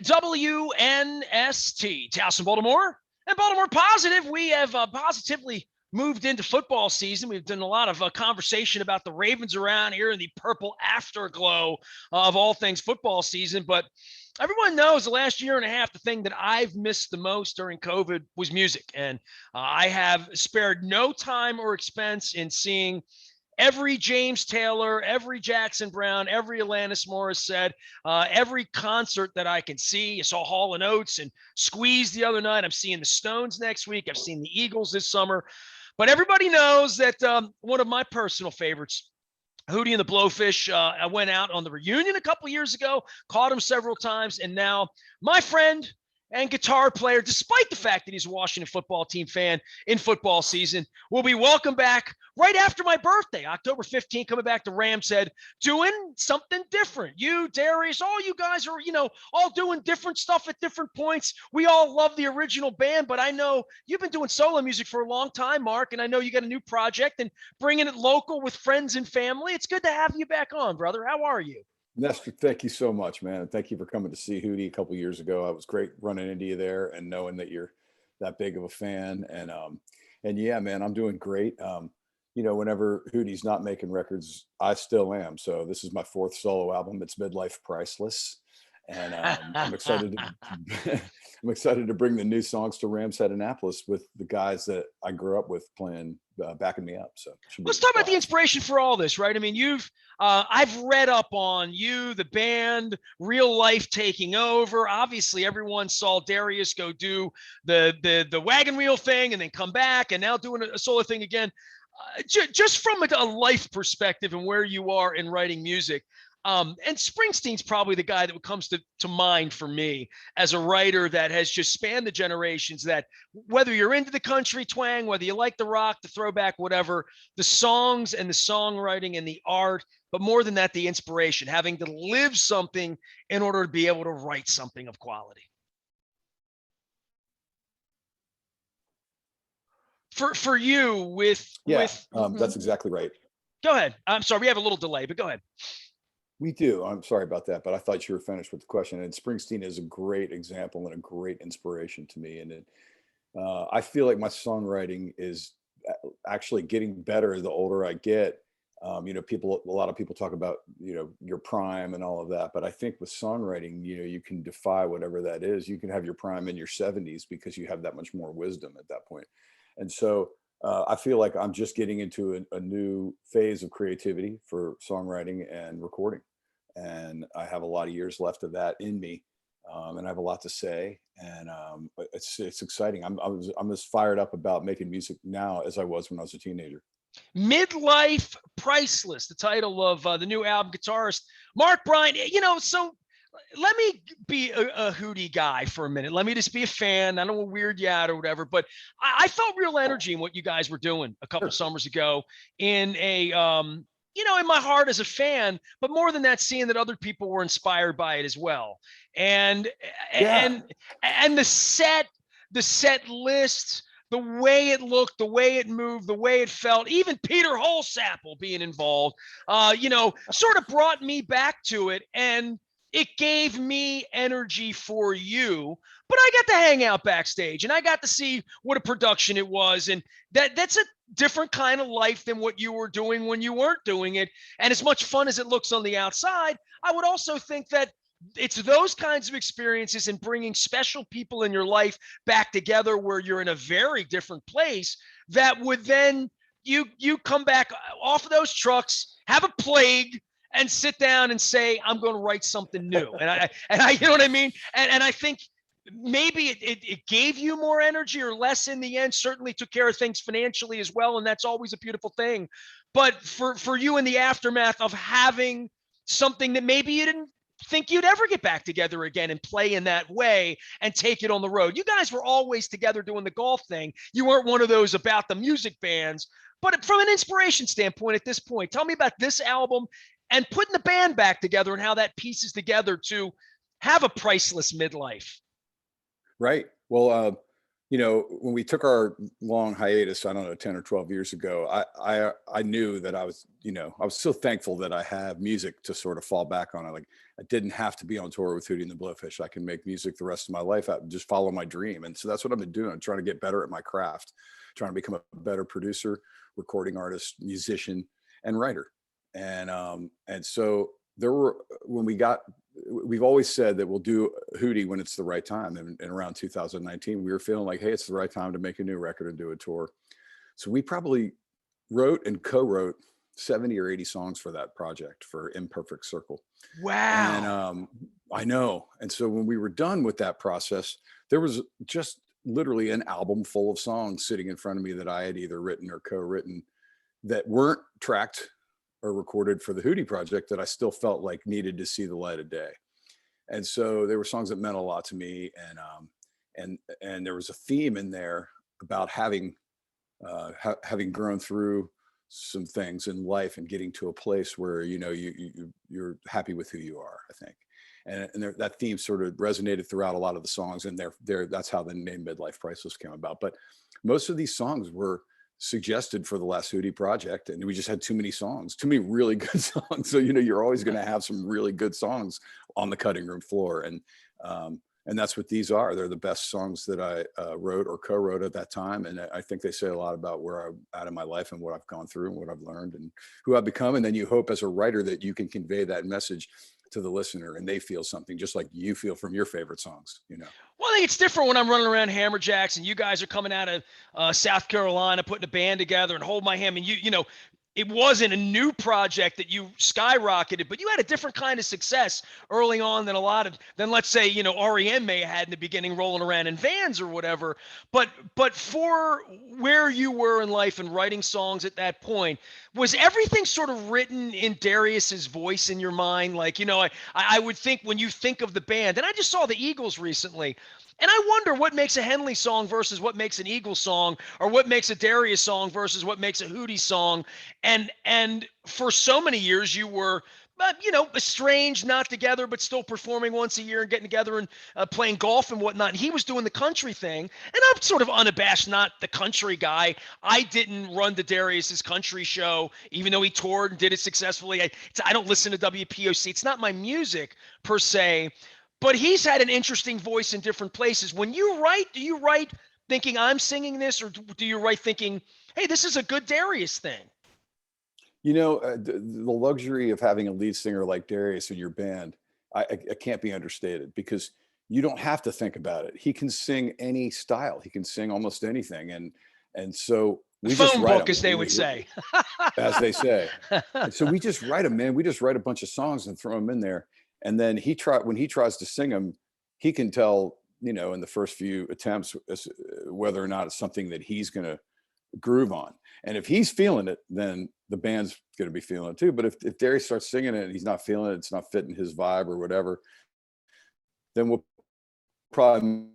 WNST, Towson, Baltimore, and Baltimore Positive. We have positively moved into football season. We've done a lot of conversation about the Ravens around here and the purple afterglow of all things football season. But everyone knows the last year and a half, the thing that I've missed the most during COVID was music. And I have spared no time or expense in seeing every James Taylor, every Jackson Brown, every Alanis Morissette, every concert that I can see. I saw Hall & Oates and Squeeze the other night. I'm seeing the Stones next week. I've seen the Eagles this summer. But everybody knows that one of my personal favorites, Hootie and the Blowfish, I went out on the reunion a couple years ago, caught him several times, and now my friend and guitar player, despite the fact that he's a Washington football team fan in football season, will be welcome back right after my birthday, October 15th, coming back to Ramshead, doing something different. You, Darius, all you guys are, all doing different stuff at different points. We all love the original band, but I know you've been doing solo music for a long time, Mark, and I know you got a new project and bringing it local with friends and family. It's good to have you back on, brother. How are you? Nestor, thank you so much, man. Thank you for coming to see Hootie a couple of years ago. It was great running into you there and knowing that you're that big of a fan. And yeah, man, I'm doing great. Whenever Hootie's not making records, I still am. So this is my fourth solo album. It's Midlife Priceless. And I'm excited I'm excited to bring the new songs to Ramshead Annapolis with the guys that I grew up with playing, backing me up. So let's talk about the inspiration for all this, right? I mean, I've read up on you, the band, real life taking over. Obviously, everyone saw Darius go do the wagon wheel thing and then come back, and now doing a solo thing again. Just from a life perspective and where you are in writing music. And Springsteen's probably the guy that comes to mind for me as a writer that has just spanned the generations, that whether you're into the country twang, whether you like the rock, the throwback, whatever, the songs and the songwriting and the art, but more than that, the inspiration, having to live something in order to be able to write something of quality. For you that's exactly right. Go ahead. I'm sorry, we have a little delay, but go ahead. We do. I'm sorry about that, but I thought you were finished with the question. And Springsteen is a great example and a great inspiration to me. And I feel like my songwriting is actually getting better the older I get. A lot of people talk about, your prime and all of that. But I think with songwriting, you can defy whatever that is. You can have your prime in your 70s because you have that much more wisdom at that point. And so I feel like I'm just getting into a new phase of creativity for songwriting and recording. And I have a lot of years left of that in me. And I have a lot to say. And it's exciting. I'm as fired up about making music now as I was when I was a teenager. Midlife Priceless, the title of the new album, guitarist Mark Bryan. So let me be a Hootie guy for a minute. Let me just be a fan. I don't want to weird you out or whatever, but I felt real energy in what you guys were doing a couple summers ago in in my heart as a fan, but more than that, seeing that other people were inspired by it as well. And the set list, the way it looked, the way it moved, the way it felt, even Peter Holsapple being involved, sort of brought me back to it. And it gave me energy for you, but I got to hang out backstage and I got to see what a production it was. And that's a different kind of life than what you were doing when you weren't doing it. And as much fun as it looks on the outside, I would also think that it's those kinds of experiences and bringing special people in your life back together where you're in a very different place that would then you come back off of those trucks, have a plague, and sit down and say, I'm going to write something new. And I, you know what I mean? And I think maybe it gave you more energy or less in the end, certainly took care of things financially as well. And that's always a beautiful thing. But for you in the aftermath of having something that maybe you didn't think you'd ever get back together again and play in that way and take it on the road. You guys were always together doing the golf thing. You weren't one of those about the music bands, but from an inspiration standpoint at this point, tell me about this album and putting the band back together and how that pieces together to have a priceless midlife. Right. Well, when we took our long hiatus, I don't know, 10 or 12 years ago, I knew that I was so thankful that I have music to sort of fall back on. Like, I didn't have to be on tour with Hootie and the Blowfish. I can make music the rest of my life out and just follow my dream. And so that's what I've been doing. I'm trying to get better at my craft, trying to become a better producer, recording artist, musician, and writer. And so we've always said that we'll do Hootie when it's the right time. And around 2019, we were feeling like, hey, it's the right time to make a new record and do a tour. So we probably wrote and co-wrote 70 or 80 songs for that project, for Imperfect Circle. Wow. And I know. And so when we were done with that process, there was just literally an album full of songs sitting in front of me that I had either written or co-written that weren't tracked or recorded for the Hootie project that I still felt like needed to see the light of day. And so there were songs that meant a lot to me. And there was a theme in there about having grown through some things in life and getting to a place where, you're happy with who you are, I think. And that theme sort of resonated throughout a lot of the songs, and that's how the name Midlife Priceless came about. But most of these songs were suggested for the last Hootie project, and we just had too many really good songs. So you're always going to have some really good songs on the cutting room floor, and that's what these are. They're the best songs that I wrote or co-wrote at that time, and I think they say a lot about where I'm at in my life and what I've gone through and what I've learned and who I've become. And then you hope as a writer that you can convey that message to the listener, and they feel something just like you feel from your favorite songs. Well, I think it's different when I'm running around Hammerjacks and you guys are coming out of South Carolina, putting a band together and hold my hand. And it wasn't a new project that you skyrocketed, but you had a different kind of success early on than let's say, REM may have had in the beginning, rolling around in vans or whatever. But for where you were in life and writing songs at that point, was everything sort of written in Darius's voice in your mind? Like, I would think when you think of the band, and I just saw the Eagles recently, and I wonder what makes a Henley song versus what makes an Eagles song, or what makes a Darius song versus what makes a Hootie song. And for so many years you were, estranged, not together, but still performing once a year and getting together and playing golf and whatnot. And he was doing the country thing, and I'm sort of unabashed, not the country guy. I didn't run the Darius's country show, even though he toured and did it successfully. I don't listen to WPOC. It's not my music per se. But he's had an interesting voice in different places. When you write, do you write thinking I'm singing this, or do you write thinking, hey, this is a good Darius thing? The luxury of having a lead singer like Darius in your band, I can't be understated, because you don't have to think about it. He can sing any style. He can sing almost anything. And so we just phone write book, them, as they would say. as they say. And so we just write them, man. We just write a bunch of songs and throw them in there. And then when he tries to sing them, he can tell, in the first few attempts, whether or not it's something that he's going to groove on. And if he's feeling it, then the band's going to be feeling it too. But if Darius starts singing it and he's not feeling it, it's not fitting his vibe or whatever, then we'll probably.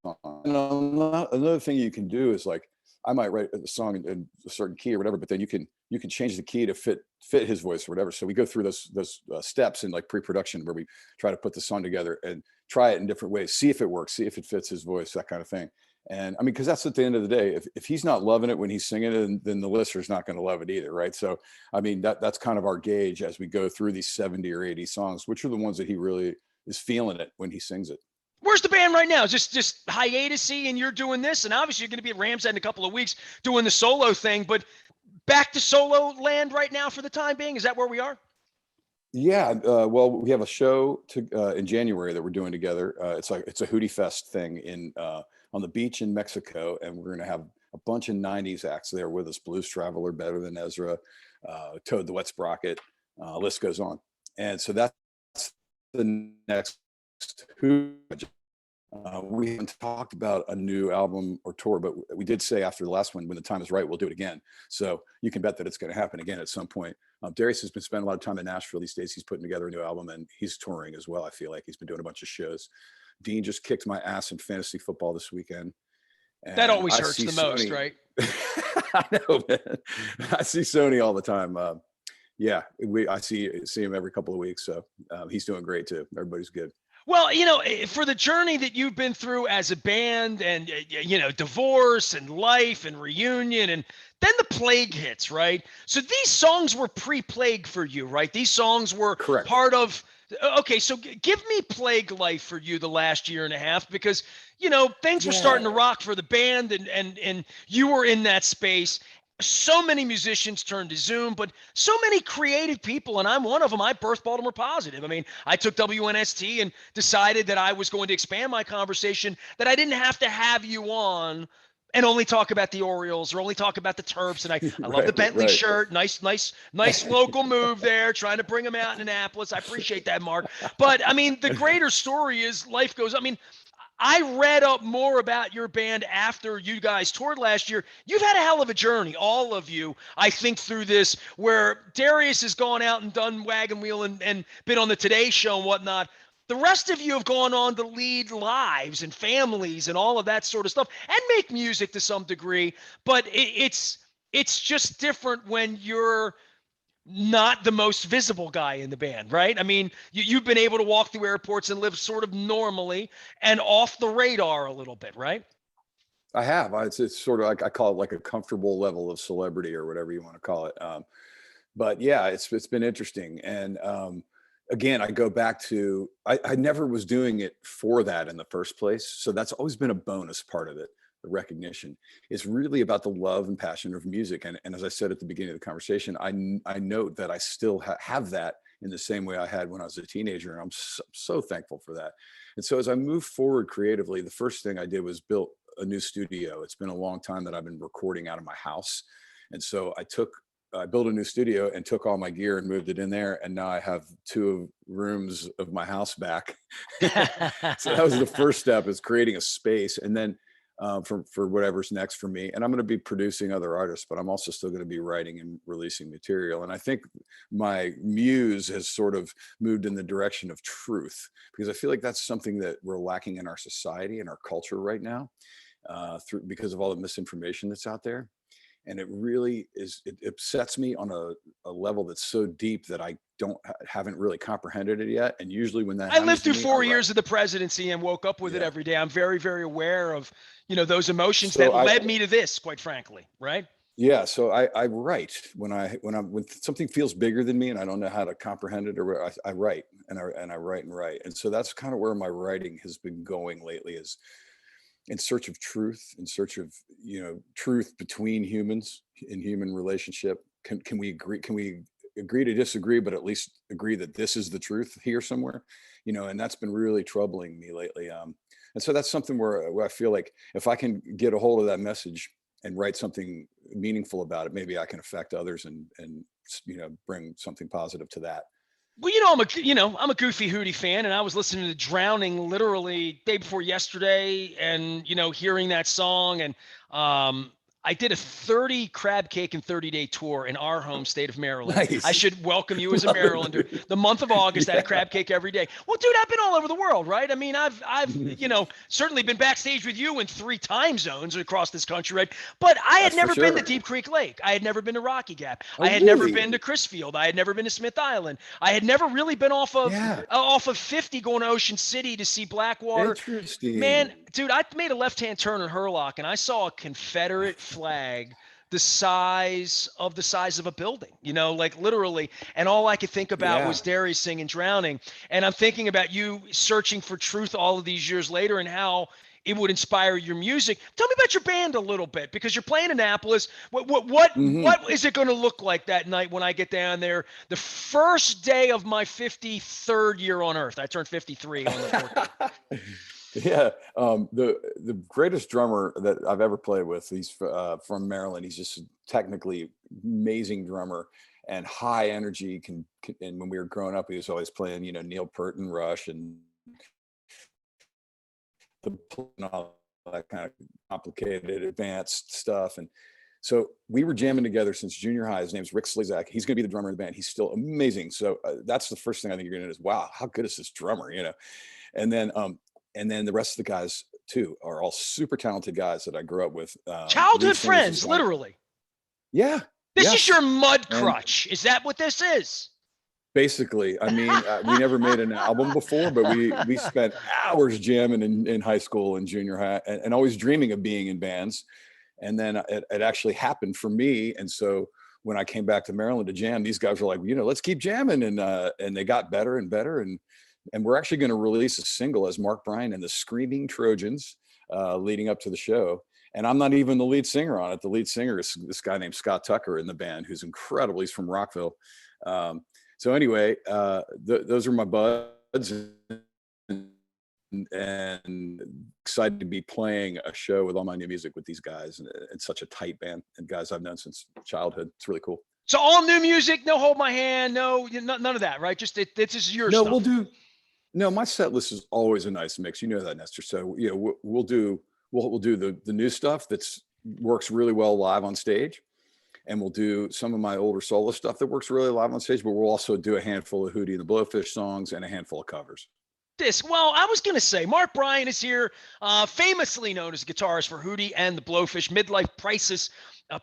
And another thing you can do is, like, I might write a song in a certain key or whatever, but then you can change the key to fit his voice or whatever. So we go through those steps in like pre-production where we try to put the song together and try it in different ways, see if it works, see if it fits his voice, that kind of thing. And I mean, because that's at the end of the day, if he's not loving it when he's singing it, then the listener's not going to love it either, right? So I mean, that's kind of our gauge as we go through these 70 or 80 songs, which are the ones that he really is feeling it when he sings it. Where's the band right now? Just hiatusy, and you're doing this, and obviously you're going to be at Ramshead in a couple of weeks doing the solo thing, but back to solo land right now for the time being. Is that where we are? Yeah. Well, we have a show in January that we're doing together. It's a Hootie Fest thing on the beach in Mexico, and we're going to have a bunch of 90s acts there with us. Blues Traveler, Better Than Ezra, Toad the Wet Sprocket, list goes on. And so that's the next Hootie project. We haven't talked about a new album or tour, but we did say after the last one, when the time is right, we'll do it again. So you can bet that it's going to happen again at some point. Darius has been spending a lot of time in Nashville these days. He's putting together a new album, and he's touring as well. I feel like he's been doing a bunch of shows. Dean just kicked my ass in fantasy football this weekend. That always hurts the most, right? I know, man. I see Sony all the time. I see him every couple of weeks. So he's doing great too. Everybody's good. Well, for the journey that you've been through as a band and, divorce and life and reunion, and then the plague hits, right? So these songs were pre-plague for you, right? These songs were Correct. part of, okay, so give me plague life for you the last year and a half, because, things were starting to Yeah. rock for the band, and you were in that space. So many musicians turned to Zoom, but so many creative people, and I'm one of them. I birthed Baltimore Positive. I mean, I took WNST and decided that I was going to expand my conversation, that I didn't have to have you on and only talk about the Orioles or only talk about the Terps. And I love the Right. Bentley Right. shirt. Nice local move there, trying to bring them out in Annapolis. I appreciate that, Mark. But I mean, the greater story is life goes. I mean, I read up more about your band after you guys toured last year. You've had a hell of a journey, all of you, I think, through this, where Darius has gone out and done Wagon Wheel and been on the Today Show and whatnot. The rest of you have gone on to lead lives and families and all of that sort of stuff and make music to some degree. But it's just different when you're not the most visible guy in the band, right? I mean, you've been able to walk through airports and live sort of normally and off the radar a little bit, right? I have. It's sort of like, I call it like a comfortable level of celebrity or whatever you want to call it. But yeah, it's been interesting. And again, I go back to, I never was doing it for that in the first place. So that's always been a bonus part of it. The recognition. It's really about the love and passion of music. And as I said at the beginning of the conversation, I note that I still have that in the same way I had when I was a teenager. And I'm so thankful for that. And so as I move forward creatively, the first thing I did was built a new studio. It's been a long time that I've been recording out of my house. And so I built a new studio and took all my gear and moved it in there. And now I have two rooms of my house back. So that was the first step, is creating a space. And then for whatever's next for me. And I'm going to be producing other artists, but I'm also still going to be writing and releasing material. And I think my muse has sort of moved in the direction of truth, because I feel like that's something that we're lacking in our society and our culture right now, because of all the misinformation that's out there. And it really it upsets me on a level that's so deep that I haven't really comprehended it yet. And usually when that I happens lived to through me, I 4 years write. of the presidency and woke up with it Yeah. every day. I'm very, very aware of, those emotions So that led me to this, quite frankly, right? yeah, so I write when something feels bigger than me and I don't know how to comprehend it, or I write and I write and write. And so that's kind of where my writing has been going lately, is in search of truth, in search of, truth between humans in human relationship. Can we agree? Can we agree to disagree, but at least agree that this is the truth here somewhere? And that's been really troubling me lately. And so that's something where I feel like if I can get a hold of that message and write something meaningful about it, maybe I can affect others and bring something positive to that. Well, I'm a goofy Hootie fan, and I was listening to Drowning literally day before yesterday, and hearing that song, and I did a 30 crab cake and 30-day tour in our home state of Maryland. I Nice. should welcome you as a Love it, Marylander. dude. The month of August, I had a Yeah. crab cake every day. Well, dude, I've been all over the world, right? I mean, I've certainly been backstage with you in 3 time zones across this country, right? But I had That's for never been to sure. Deep Creek Lake. I had never been to Rocky Gap. Oh, I had never really? been to Crisfield. I had never been to Smith Island. I had never really been Yeah. off of 50 going to Ocean City to see Blackwater. Man, Interesting. dude, I made a left-hand turn in Hurlock and I saw a Confederate flag the size of a building, like literally. And all I could think about Yeah. was Darius singing Drowning. And I'm thinking about you searching for truth all of these years later and how it would inspire your music. Tell me about your band a little bit, because you're playing Annapolis. Hmm. What is it going to look like that night when I get down there? The first day of my 53rd year on Earth. I turned 53 on the 14th. Yeah. The greatest drummer that I've ever played with, he's from Maryland. He's just technically amazing drummer and high energy. And when we were growing up, he was always playing, Neil Peart and Rush and all that kind of complicated, advanced stuff. And so we were jamming together since junior high. His name's Rick Slezak. He's going to be the drummer in the band. He's still amazing. So that's the first thing I think you're going to do is, wow, how good is this drummer? And then the rest of the guys too are all super talented guys that I grew up with. Lead Childhood singers is friends, one. literally. Yeah. This is Yes. your mud And crutch. Is that what this is? Basically, I mean, we never made an album before, but we spent hours jamming in high school and junior high, and always dreaming of being in bands. And then it actually happened for me. And so when I came back to Maryland to jam, these guys were like, let's keep jamming, and they got better and better. And we're actually going to release a single as Mark Bryan and the Screaming Trojans, leading up to the show. And I'm not even the lead singer on it. The lead singer is this guy named Scott Tucker in the band, who's incredible. He's from Rockville. So anyway, those are my buds, and excited to be playing a show with all my new music with these guys. And it's such a tight band, and guys I've known since childhood. It's really cool. So all new music, no Hold My Hand, no, none of that, right? Just this is your stuff. No, my set list is always a nice mix. You know that, Nestor. So we'll do the new stuff that's works really well live on stage. And we'll do some of my older solo stuff that works really live on stage, but we'll also do a handful of Hootie and the Blowfish songs and a handful of covers. Well, I was going to say, Mark Bryan is here, famously known as a guitarist for Hootie and the Blowfish. Midlife Crisis.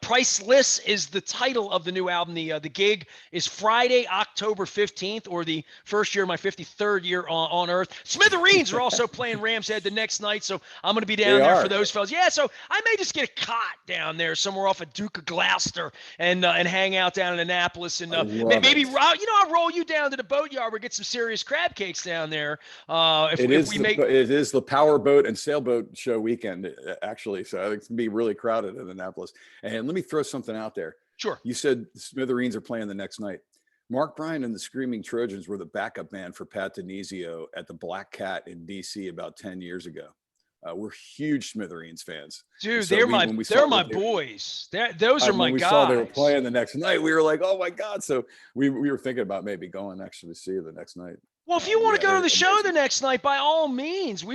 Priceless is the title of the new album. The gig is Friday, October 15th, or the first year of my 53rd year on Earth. Smithereens are also playing Ramshead the next night, so I'm going to be down there for those fellas. Yeah, so I may just get a cot down there somewhere off of Duke of Gloucester and hang out down in Annapolis. And maybe, I'll roll you down to the boatyard. We'll get some serious crab cakes down there. It is the power boat and sailboat show weekend, actually, so it's going to be really crowded in Annapolis. And let me throw something out there. Sure. You said the Smithereens are playing the next night. Mark Bryan and the Screaming Trojans were the backup band for Pat Denizio at the Black Cat in DC about 10 years ago. We're huge Smithereens fans. Dude, so they're my boys. Those are my guys. When we saw they were playing the next night, we were like, oh my God. So we were thinking about maybe going actually to see you the next night. Well, if you want to go to the show the next night, by all means,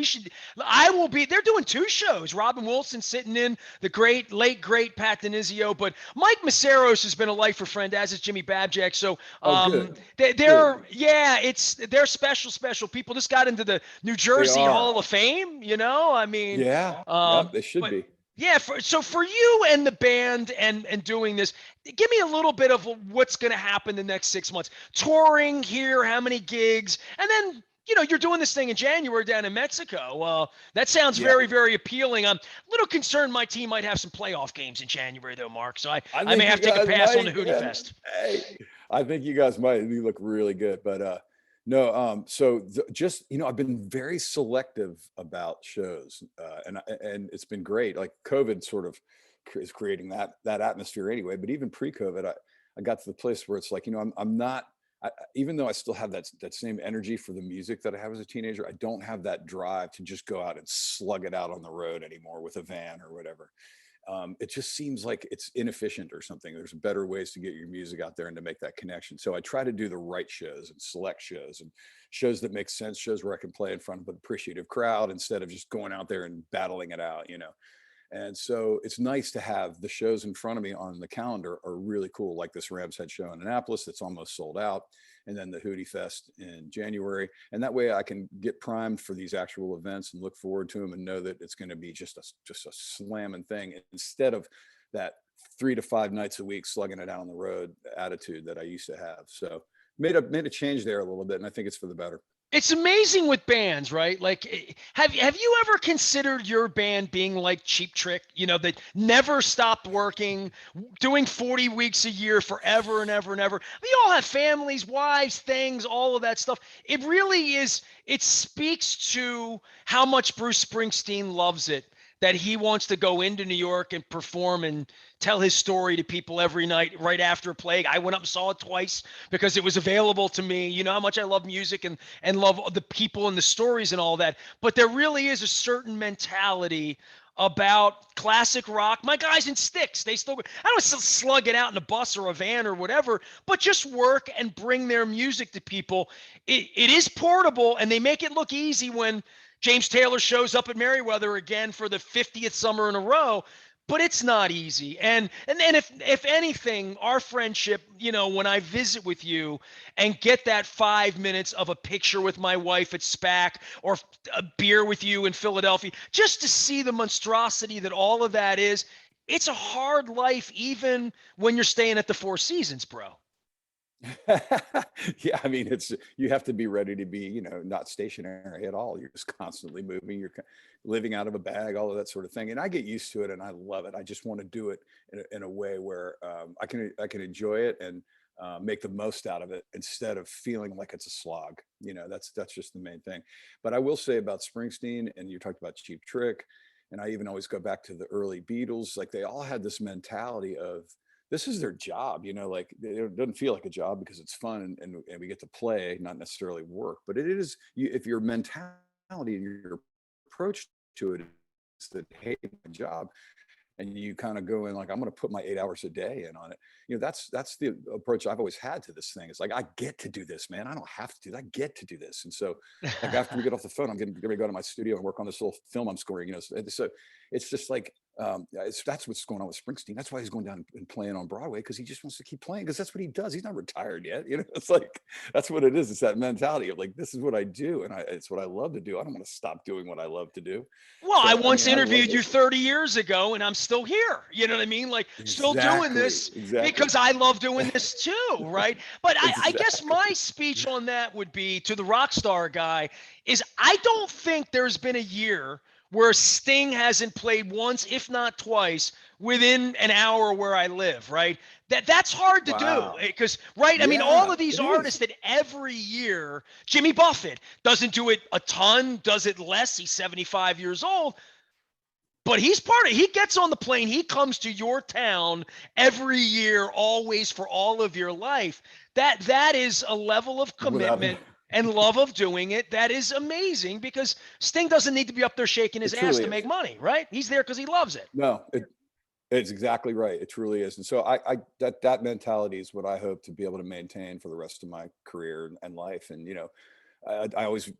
I will be. They're doing 2 shows. Robin Wilson sitting in, the late great Pat Denizio, but Mike Maceros has been a lifer friend, as is Jimmy Babjack. So they're special people. Just got into the New Jersey Hall of Fame. I mean, they should be. Yeah, so for you and the band and doing this, give me a little bit of what's going to happen the next 6 months. Touring here, how many gigs, and then you're doing this thing in January down in Mexico. That sounds very, very appealing. I'm a little concerned my team might have some playoff games in January, though, Mark. So I may have to take a pass on the Hootie Fest. Hey, I think you guys might. You look really good, but no. So I've been very selective about shows, and it's been great. Like COVID sort of is creating that atmosphere anyway. But even pre-COVID, I got to the place where it's like, I'm not. Even though I still have that same energy for the music that I have as a teenager, I don't have that drive to just go out and slug it out on the road anymore with a van or whatever. It just seems like it's inefficient or something. There's better ways to get your music out there and to make that connection. So I try to do the right shows and select shows and shows that make sense, shows where I can play in front of an appreciative crowd instead of just going out there and battling it out, And so it's nice to have the shows in front of me on the calendar are really cool, like this Ramshead show in Annapolis that's almost sold out, and then the Hootie Fest in January. And that way I can get primed for these actual events and look forward to them and know that it's going to be just a slamming thing instead of that 3 to 5 nights a week slugging it out on the road attitude that I used to have. So made a change there a little bit, and I think it's for the better. It's amazing with bands, right? Like, have you ever considered your band being like Cheap Trick? That never stopped working, doing 40 weeks a year forever and ever and ever. We all have families, wives, things, all of that stuff. It really is. It speaks to how much Bruce Springsteen loves it, that he wants to go into New York and perform and tell his story to people every night right after a play. I went up and saw it twice because it was available to me. You know how much I love music and love the people and the stories and all that. But there really is a certain mentality about classic rock. My guys in Styx, I don't slug it out in a bus or a van or whatever, but just work and bring their music to people. It is portable, and they make it look easy when James Taylor shows up at Merriweather again for the 50th summer in a row, but it's not easy. And if anything, our friendship, when I visit with you and get that 5 minutes of a picture with my wife at SPAC or a beer with you in Philadelphia, just to see the monstrosity that all of that is, it's a hard life even when you're staying at the Four Seasons, bro. Yeah, I mean, you have to be ready to be, not stationary at all. You're just constantly moving. Living out of a bag, all of that sort of thing. And I get used to it, and I love it. I just want to do it in a way where I can enjoy it and make the most out of it instead of feeling like it's a slog. That's just the main thing. But I will say about Springsteen, and you talked about Cheap Trick, and I even always go back to the early Beatles. Like they all had this mentality of this is their job, like it doesn't feel like a job because it's fun and we get to play, not necessarily work. But it is, if your mentality and your approach to it is that, hey, my job, and you kind of go in like, I'm going to put my 8 hours a day in on it. That's the approach I've always had to this thing. It's like, I get to do this, man. I don't have to do that. I get to do this. And so like after we get off the phone, I'm going to go to my studio and work on this little film I'm scoring, so it's just like, that's what's going on with Springsteen. That's why he's going down and playing on Broadway, because he just wants to keep playing, because that's what he does. He's not retired yet. It's like, that's what it is. It's that mentality of like, this is what I do. And it's what I love to do. I don't want to stop doing what I love to do. Well, So, I once I interviewed you 30 years ago, and I'm still here. You know what I mean? Like, still doing this because I love doing this too, right? But I guess my speech on that would be to the rock star guy is I don't think there's been a year where Sting hasn't played once, if not twice, within an hour where I live, right? That's hard to do because, right? I mean, all of these artists that every year, Jimmy Buffett doesn't do it a ton, does it less. He's 75 years old, but he's part of it. He gets on the plane. He comes to your town every year, always, for all of your life. That is a level of commitment and love of doing it that is amazing, because Sting doesn't need to be up there shaking his ass to make money, right? He's there because he loves it. No, it's exactly right. It truly is. And so that mentality is what I hope to be able to maintain for the rest of my career and life. And, I always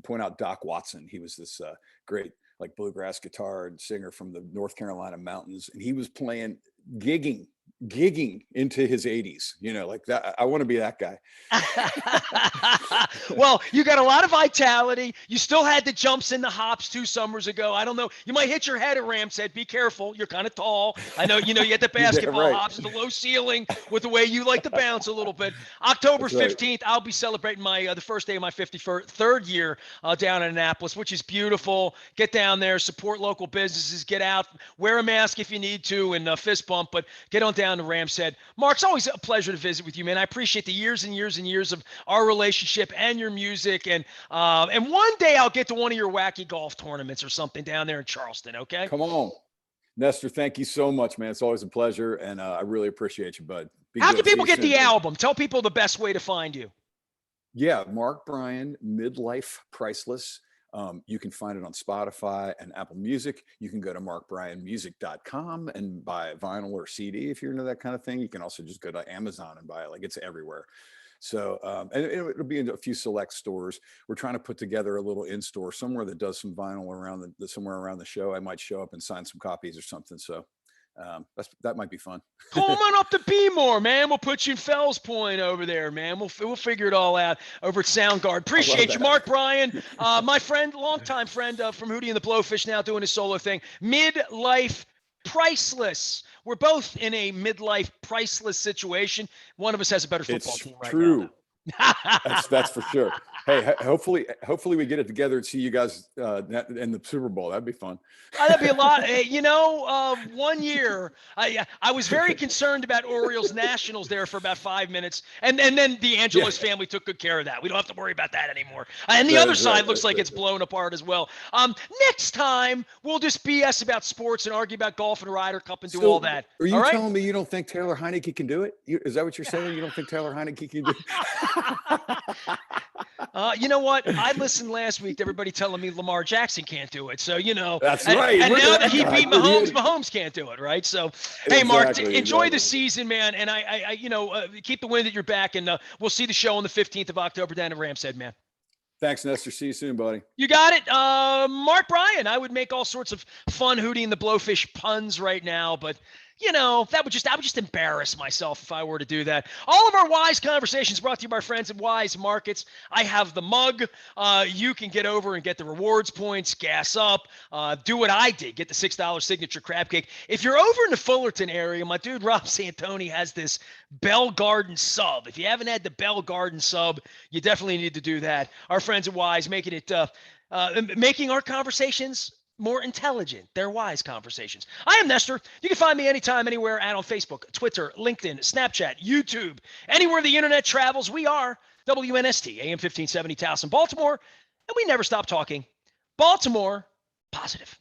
point out Doc Watson. He was this great like bluegrass guitar and singer from the North Carolina mountains, and he was playing gigging into his 80s, like that. I want to be that guy. Well, you got a lot of vitality. You still had the jumps and the hops 2 summers ago. I don't know. You might hit your head at Ramshead. Be careful. You're kind of tall. I know, you had the basketball hops, the low ceiling with the way you like to bounce a little bit. October 15th, I'll be celebrating my the first day of my 53rd year down in Annapolis, which is beautiful. Get down there, support local businesses, get out, wear a mask if you need to, and fist bump, but get on down to Ramshead. Mark, it's always a pleasure to visit with you, man. I appreciate the years and years and years of our relationship and your music. And one day I'll get to one of your wacky golf tournaments or something down there in Charleston, okay? Come on. Nestor, thank you so much, man. It's always a pleasure, and I really appreciate you, bud. How can people get the album? Tell people the best way to find you. Yeah, Mark Bryan, Midlife Priceless. You can find it on Spotify and Apple Music. You can go to markbryanmusic.com and buy vinyl or CD if you're into that kind of thing. You can also just go to Amazon and buy it. Like, it's everywhere. So, and it'll be in a few select stores. We're trying to put together a little in-store somewhere that does some vinyl around somewhere around the show. I might show up and sign some copies or something. So that might be fun. Come on up to Bmore, man. We'll put you in Fells Point over there, man. We'll figure it all out over at Soundgarden. Appreciate you, Mark Bryan, my friend, longtime friend from Hootie and the Blowfish, now doing his solo thing. Midlife Priceless. We're both in a midlife priceless situation. One of us has a better football team right now. That's for sure. Hey, hopefully we get it together and see you guys in the Super Bowl. That'd be fun. That'd be a lot. Hey, 1 year, I was very concerned about Orioles Nationals there for about 5 minutes, and then the Angelos family took good care of that. We don't have to worry about that anymore. And the other side looks like it's blown apart as well. Next time we'll just BS about sports and argue about golf and Ryder Cup and do all that. Are you telling me you don't think Taylor Heineke can do it? Is that what you're saying? You don't think Taylor Heineke can do it? You know what? I listened last week to everybody telling me Lamar Jackson can't do it. So, That's right. And now that he beat Mahomes can't do it, right? So, hey, Mark, enjoy the season, man. And I keep the wind at your back. And we'll see the show on the 15th of October down in Ramshead, man. Thanks, Nestor. See you soon, buddy. You got it. Mark Bryan. I would make all sorts of fun Hootie and the Blowfish puns right now, but I would just embarrass myself if I were to do that. All of our Wise Conversations brought to you by our friends at Wise Markets. I have the mug. You can get over and get the rewards points, gas up, do what I did, get the $6 signature crab cake. If you're over in the Fullerton area, my dude Rob Santoni has this Bell Garden sub. If you haven't had the Bell Garden sub, you definitely need to do that. Our friends at Wise making our conversations more intelligent. They're Wise Conversations. I am Nestor. You can find me anytime, anywhere, and on Facebook, Twitter, LinkedIn, Snapchat, YouTube, anywhere the internet travels. We are WNST, AM 1570 Towson, Baltimore, and we never stop talking Baltimore positive.